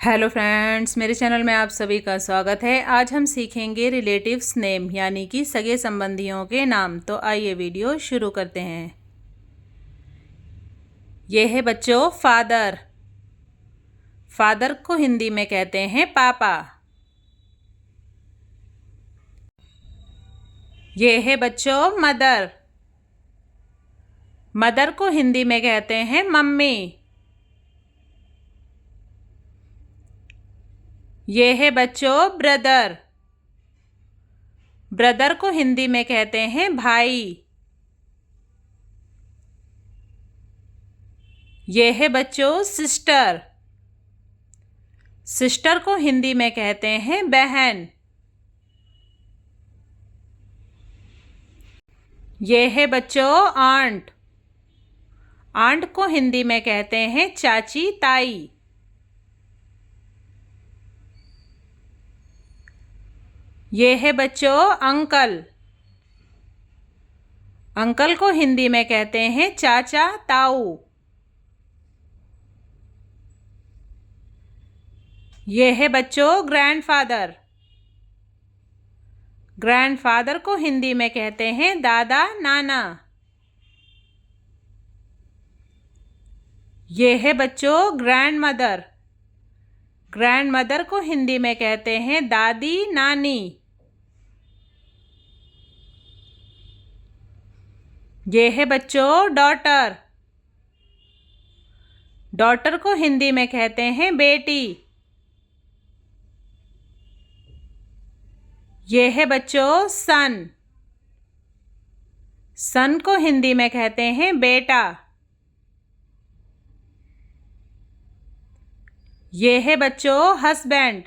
Hello friends, मेरे channel में आप सभी का स्वागत है। आज हम सीखेंगे रिलेटिव्स नेम यानी कि सगे संबंधियों के नाम। तो आइए वीडियो शुरू करते हैं। ये है बच्चों फादर। फादर को हिंदी में कहते हैं पापा। ये है बच्चों मदर। मदर को हिंदी में कहते हैं मम्मी। ये है बच्चों ब्रदर। ब्रदर को हिंदी में कहते हैं भाई। ये है बच्चों सिस्टर। सिस्टर को हिंदी में कहते हैं बहन। ये है बच्चों आंट। आंट को हिंदी में कहते हैं चाची ताई। ये है बच्चों अंकल। अंकल को हिंदी में कहते हैं चाचा ताऊ। ये है बच्चों ग्रैंडफादर। ग्रैंडफादर को हिंदी में कहते हैं दादा नाना। ये है बच्चों ग्रैंडमदर। ग्रैंडमदर को हिंदी में कहते हैं दादी नानी। ये है बच्चों डॉटर। डॉटर को हिंदी में कहते हैं बेटी। ये है बच्चों सन। सन को हिंदी में कहते हैं बेटा। ये है बच्चों हस्बैंड।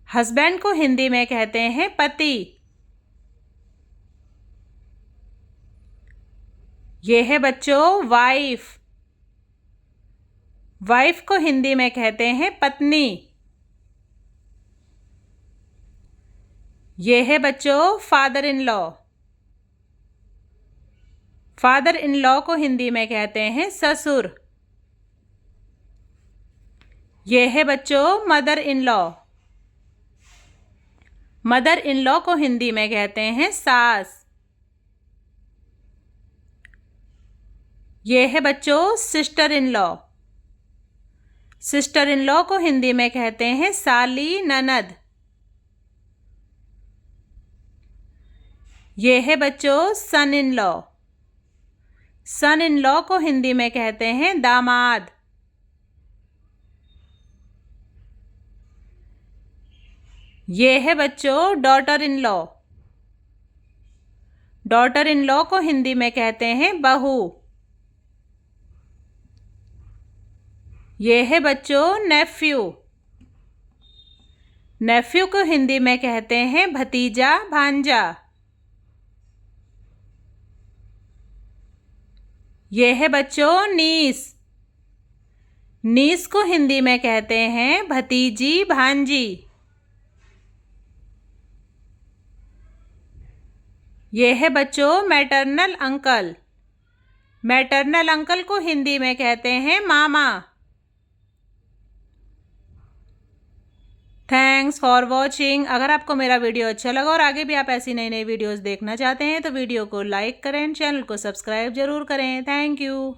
हस्बैंड को हिंदी में कहते हैं पति। ये है बच्चों वाइफ। वाइफ को हिंदी में कहते हैं पत्नी। ये है बच्चों father in law. Father in law को हिंदी में कहते हैं ससुर। ये है बच्चों mother in law. Mother in law को हिंदी में कहते हैं सास। ये है बच्चों sister in law. Sister in law को हिंदी में कहते हैं साली ननद। ये है बच्चों सन in law. Sun in law को हिंदी में कहते हैं दामाद। ये है बच्चों daughter in law. Daughter in law को हिंदी में कहते हैं बहू। ये है बच्चों नेफ्यू। नेफ्यू को हिंदी में कहते हैं भतीजा भांजा। ये है बच्चों नीस। नीस को हिंदी में कहते हैं भतीजी भांजी। ये है बच्चों मैटरनल अंकल। मैटरनल अंकल को हिंदी में कहते हैं मामा। Thanks for watching. अगर आपको मेरा वीडियो अच्छा लगा और आगे भी आप ऐसी नई नई वीडियोस देखना चाहते हैं तो वीडियो को लाइक करें, चैनल को सब्सक्राइब जरूर करें। Thank you.